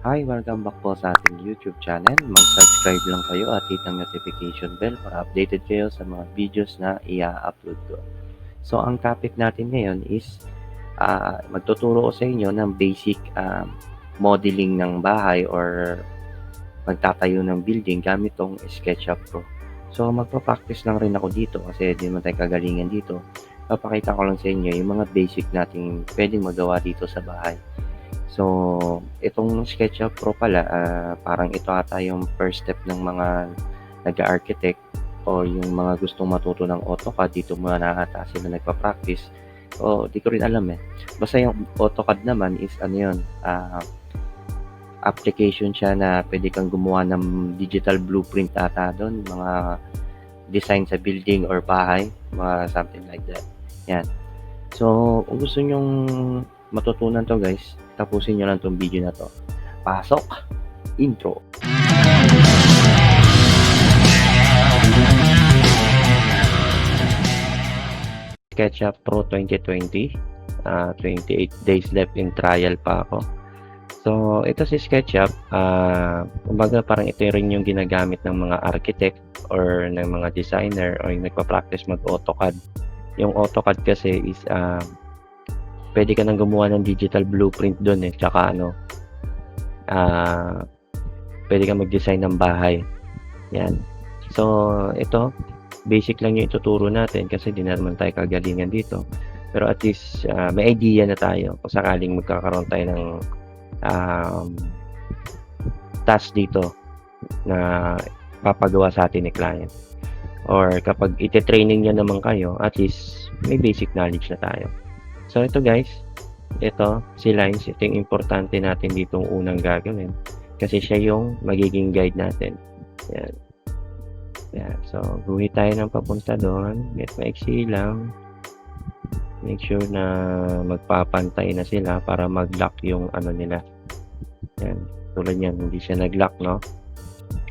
Hi, welcome back po sa ating YouTube channel. Mag-subscribe lang kayo at hit ang notification bell para updated kayo sa mga videos na i-upload ko. So, ang topic natin ngayon is magtuturo ko sa inyo ng basic modeling ng bahay or magtatayo ng building gamit tong SketchUp Pro. So, magpa-practice lang rin ako dito kasi di naman tayo kagalingan dito. Papakita ko lang sa inyo yung mga basic nating pwedeng magawa dito sa bahay. So, itong SketchUp Pro pala, parang ito ata yung first step ng mga nag-architect o yung mga gustong matuto ng AutoCAD. Dito muna ata sila nagpa-practice. O, di ko rin alam eh. Basta yung AutoCAD naman is ano yun, application siya na pwede kang gumawa ng digital blueprint ata doon, mga design sa building or bahay, mga something like that. Yan. So, kung gusto nyong matutunan to guys, tapusin nyo lang tong video na to. Pasok! Intro! SketchUp Pro 2020. 28 days left in trial pa ako. So, ito si SketchUp, kumbaga parang ito rin yung ginagamit ng mga architect or ng mga designer o yung nagpa-practice mag-AutoCAD. Yung AutoCAD kasi is pwede ka nang gumawa ng digital blueprint doon eh, tsaka pwede ka mag-design ng bahay. Yan. So, ito, basic lang yung ituturo natin kasi di naman tayo kagalingan dito. Pero at least may idea na tayo kung sakaling magkakaroon tayo ng task dito na papagawa sa atin ni client. Or kapag ite-training niya naman kayo, at least may basic knowledge na tayo. So, ito guys, ito, si Lines, ito yung importante natin ditong unang gagawin. Kasi siya yung magiging guide natin. Yan. Yan. So, guhit tayo ng papunta doon. Get maiksi lang. Make sure na magpapantay na sila para mag-lock yung ano nila. Yan. Tulad yan, hindi siya nag-lock, no?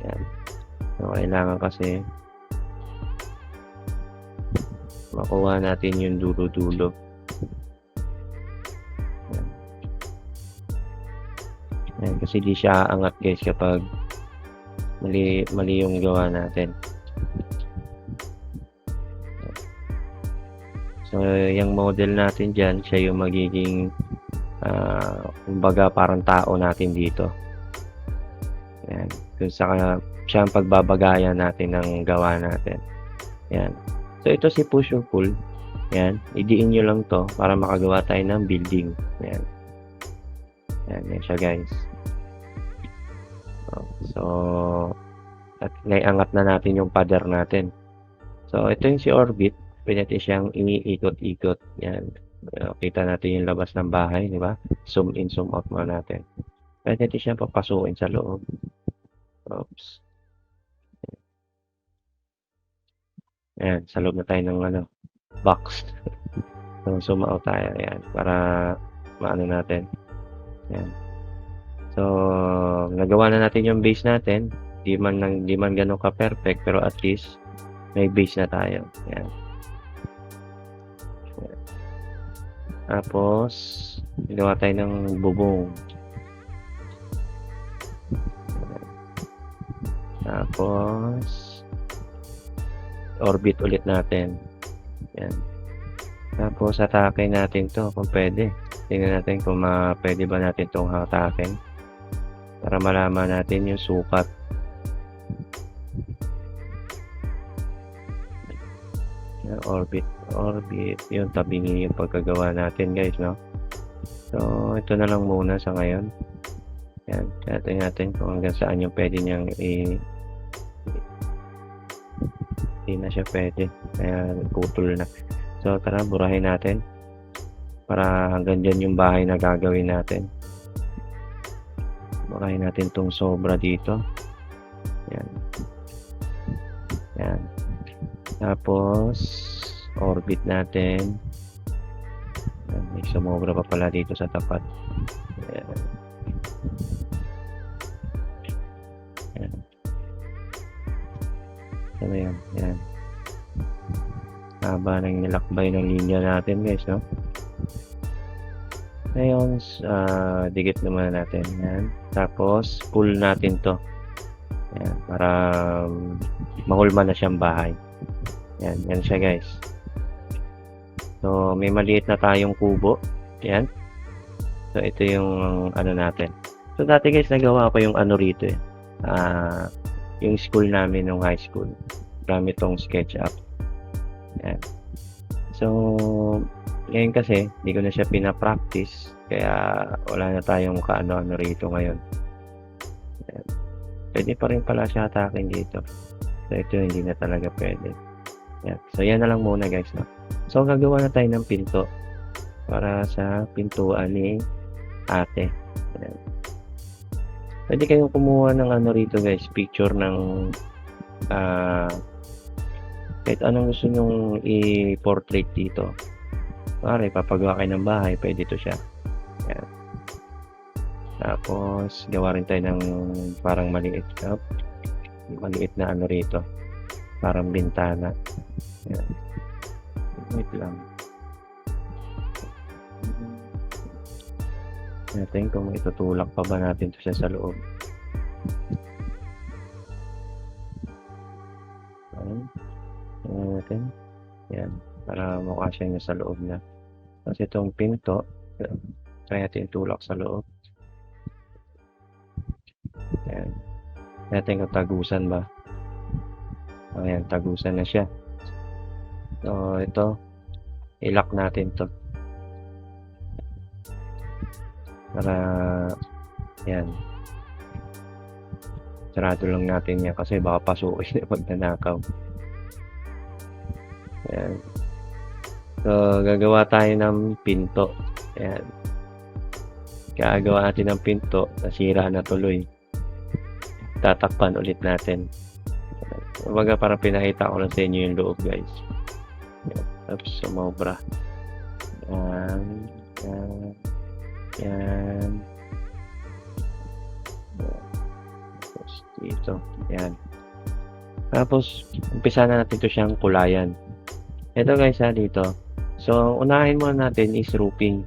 Yan. So, kailangan kasi makuha natin yung dulo-dulo. Yan. Yan. Kasi di siya angat guys kapag mali yung gawa natin. So, yung model natin dyan, siya yung magiging kumbaga parang tao natin dito. Yan. Kung saka siya ang pagbabagayan natin ng gawa natin. Yan. So, ito si push or pull. Yan. Idiin nyo lang to para makagawa tayo ng building. Yan. Yan. Yan siya guys. So, at naiangat na natin yung pader natin. So, ito yung si orbit. Pwede natin siyang iniikot-ikot. Yan. Kita natin yung labas ng bahay, di ba? Zoom in, zoom out muna natin. Pwede natin siyang papasukin sa loob. Oops. Ayan, sa loob na tayo ng box. So, zoom out tayo. Ayan, para maano natin. Ayan. So, nagawa na natin yung base natin. Di man ganun ka-perfect, pero at least may base na tayo. Ayan. Tapos, gawa tayo ng bubong. Tapos, orbit ulit natin. Yan. Tapos, atake natin to kung pwede. Tingnan natin kung pwede ba natin itong hatakin. Para malaman natin yung sukat. Yan, orbit. Yung tabingi yung pagkagawa natin guys, no? So, ito na lang muna sa ngayon. Yan. Tingnan natin kung hanggang saan yung pwede niyang hindi na siya pwede. Kaya putol na. So, tara, burahin natin. Para hanggang dyan yung bahay na gagawin natin. Burahin natin tong sobra dito. Yan. Yan. Tapos, orbit natin. Yan. May sumobra pa pala dito sa tapat. Yan. Yan. Ano yan? Yan. Haba ng nilakbay ng linya natin guys, no? Ngayon, dikit naman natin. Yan. Tapos, pull natin to. Yan. Para mahulma na siyang bahay. Yan. Yan siya guys. So, may maliit na tayong kubo. Yan. So, ito yung ano natin. So, dati guys, nagawa ko yung ano rito eh. Yung school namin nung high school. Gamit tong SketchUp. Yan. So, ngayon kasi, hindi ko na siya pinapractice. Kaya, wala na tayong kaano-ano rito ngayon. Yan. Pwede pa rin pala siya atakin dito. So, ito hindi na talaga pwede. Yan. So, yan na lang muna guys. No? So, gagawa na tayo ng pinto. Para sa pintuan ni ate. Yan. Pwede kayong kumuha ng ano rito guys. Picture ng kahit anong gusto nyong i-portrait dito. Pare, papagawa kayo ng bahay, pwede to siya. Yan. Tapos, gawa rin tayo ng parang maliit na ano rito. Parang bintana. Yan. Wait lang. Natin kung itutulak pa ba natin to siya sa loob. Ayan. Ayan natin. Yan. Para mukha siya nyo sa loob na. Kasi itong pinto, try natin tulak sa loob. Ayan. Natin kung tagusan ba. Ayan, tagusan na siya. So, ito, i-lock natin to. Para, yan. Sarado lang natin yan kasi baka pasukin na pag nanakaw. Ayan. So, gagawa tayo ng pinto. Ayan. Gagawa natin ng pinto, nasira na tuloy. Tatakpan ulit natin. Kumbaga parang pinakita ko lang sa inyo yung loob guys. Tapos sumobra. Yan. Yan. Yan. Tapos dito. Yan. Tapos umpisa na natin ito siyang kulayan. Ito guys dito. So unahin muna natin is roofing.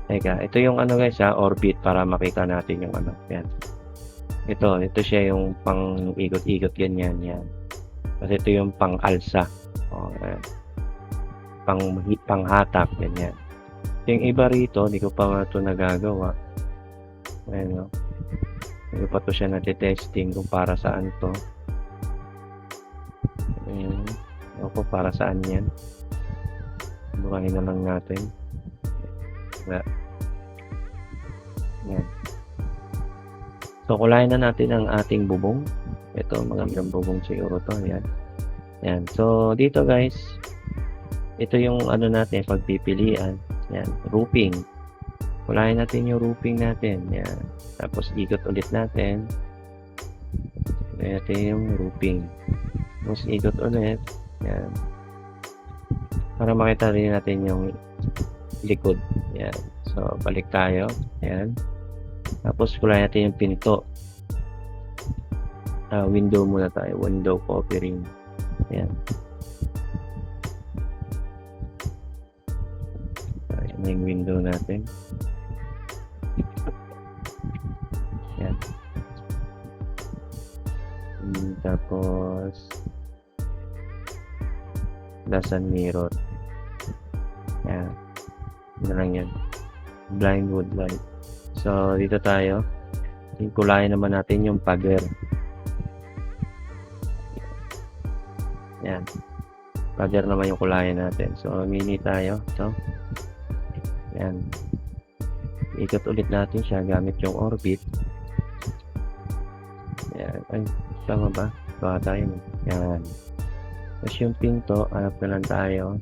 Teka, ito yung ano guys orbit para makita natin yung ano. Yan. Ito siya yung pang ikot-ikot ganyan yan. Kasi ito yung pang alsa. Pang hatak ganyan. Yung iba rito, hindi ko pa nga ito nagagawa. Ayan, no? Hindi pa ito siya natitesting kung para saan to. Ayan. Ako, para saan yan. Bukahin na lang natin. Ayan. So, kulayan na natin ang ating bubong. Ito, magandang bubong siguro to. Ayan. Ayan. So, dito guys, ito yung ano natin, pagpipilian. Yan, roofing. Kulayan natin yung roofing natin. Yan. Tapos ikot ulit natin. Ito yung roofing. Tapos ikot ulit. Yan. Para makita rin natin yung likod. Yan. So, balik tayo. Yan. Tapos kulayan natin yung pinto. Window muna tayo. Window covering. Yan. Yung window natin. Yan. Tapos dasan mirror. Yan. Ano lang yan. Blind wood light. So, dito tayo. Kulayan naman natin yung pader. Yan. Pader naman yung kulayan natin. So, mini tayo. Ito. Yan. Ikot ulit natin siya gamit yung orbit. Yan. Ay, tama ba? Baka tayo. Yan. Tapos yung pinto, hanap na lang tayo.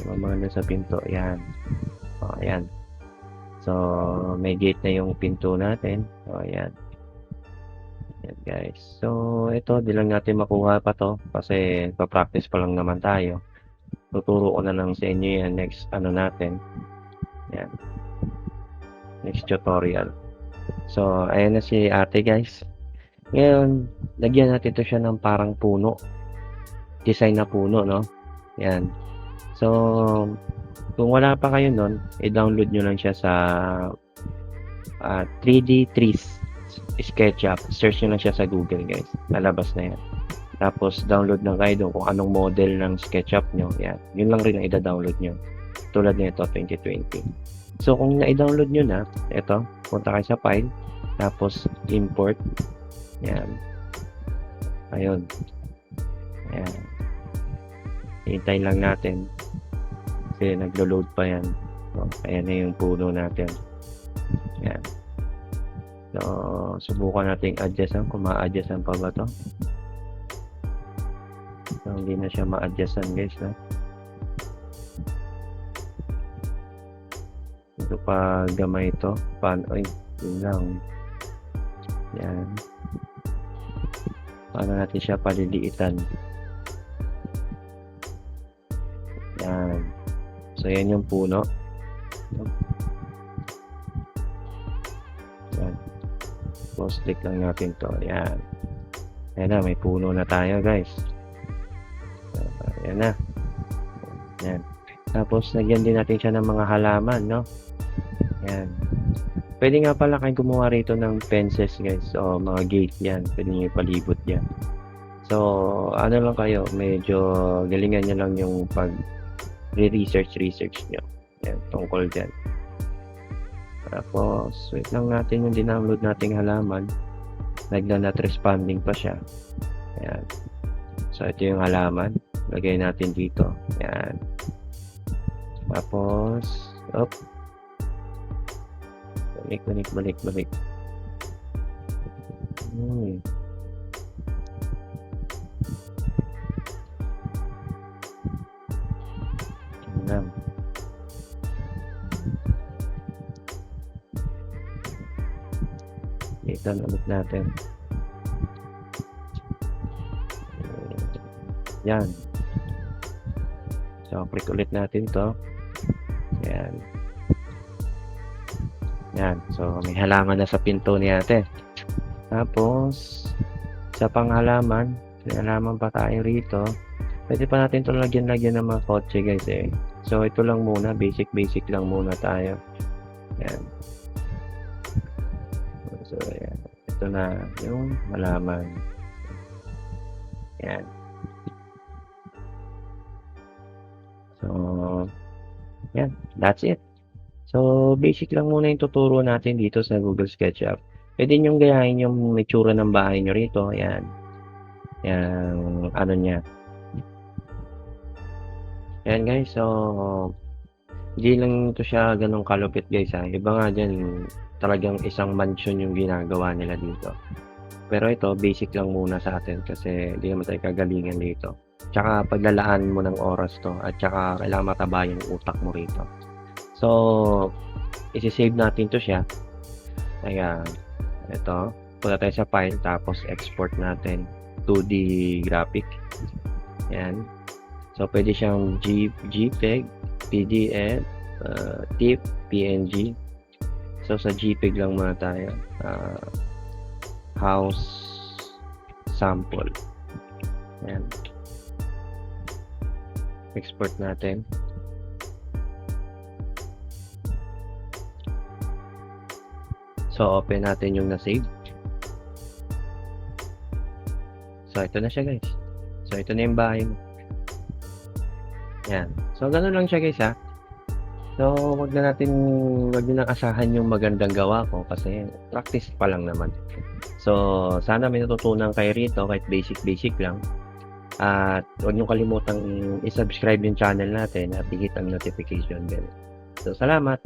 Mamaganda sa pinto. Yan. O, yan. So, may gate na yung pinto natin. O, yan. Yan, guys. So, ito, di lang natin makuha pa to. Kasi, pa-practice pa lang naman tayo. Tuturo ko na lang sa inyo yan next, ano natin. Yan. Next tutorial. So, ayan na si ate guys. Ngayon, lagyan natin ito siya ng parang puno. Design na puno, no? Yan. So, Kung wala pa kayo nun, i-download nyo lang siya sa 3D Trees SketchUp. Search nyo lang siya sa Google, guys. Lalabas na yan. Tapos, download lang kayo doon kung anong model ng SketchUp nyo. Yan. Yun lang rin ang i-download nyo. Tulad nito, 2020. So, kung na-download nyo na, ito, punta kayo sa file. Tapos, import. Yan. Ayun. Yan. Hintayin lang natin. Kasi naglo-load pa yan. So, ayan na yung puno natin. Yan. So, subukan natin adjustan kung ma-adjustan pa ba to. So, hindi na siya ma-adjustan, guys, no? Ito pa gamay ito. Paano? Ay, yun lang. Yan. Paano natin siya paliliitan? Yan. So, yan yung puno. Yan. Close click lang natin to. Yan. Ayan na, may puno na tayo, guys. Ayan na. Yan. Tapos, nagyan din natin siya ng mga halaman, no? Yan. Pwede nga pala kayo gumawa rito ng fences, guys. O mga gate yan. Pwede nyo ipalibot yan. So, ano lang kayo, medyo galingan nyo lang yung pag research nyo. Yan, tungkol dyan. Tapos, wait lang natin yung dinownload nating halaman. Nag-not responding pa siya. Ayan. So, ito yung halaman. Lagay natin dito. Ayan. Tapos, balik. Ayan. Itan ulit natin. Yan. So, click ulit natin to. Yan. Yan. So, may halaman na sa pinto ni ate. Tapos, sa panghalaman, may halaman pa tayo rito. Pwede pa natin ito lagyan ng mga kotse, guys, eh. So, ito lang muna. Basic lang muna tayo. Yan. So, yan. Ito na yung halaman. Yan. So, yan. That's it. So, basic lang muna yung tuturo natin dito sa Google SketchUp. Pwede nyo gayahin yung itsura ng bahay nyo rito. Yan. Yan. Ano niya. Yan, guys. So, hindi lang ito siya ganun kalupit, guys, ha. Iba nga dyan, talagang isang mansion yung ginagawa nila dito. Pero ito, basic lang muna sa atin kasi hindi naman tayo kagalingan dito. Tsaka paglalaan mo ng oras to at tsaka kailangan mataba yung utak mo rito. So, isi-save natin to siya. Kaya, ito, punta tayo sa file tapos export natin 2D graphic. Yan. So, pwede siyang JPEG, PDF, TIFF, PNG. So, sa JPEG lang muna tayo. House sample. Yan. Export natin. So, open natin yung na-save. So, ito na siya, guys. So, ito na yung bahay mo. Yan. So, ganun lang siya, guys, ha. So, wag nyo nang asahan yung magandang gawa ko kasi practice pa lang naman. So, sana may natutunan kayo rito kahit basic lang. At huwag nyo kalimutang i-subscribe yung channel natin at hihit ang notification bell. So, salamat!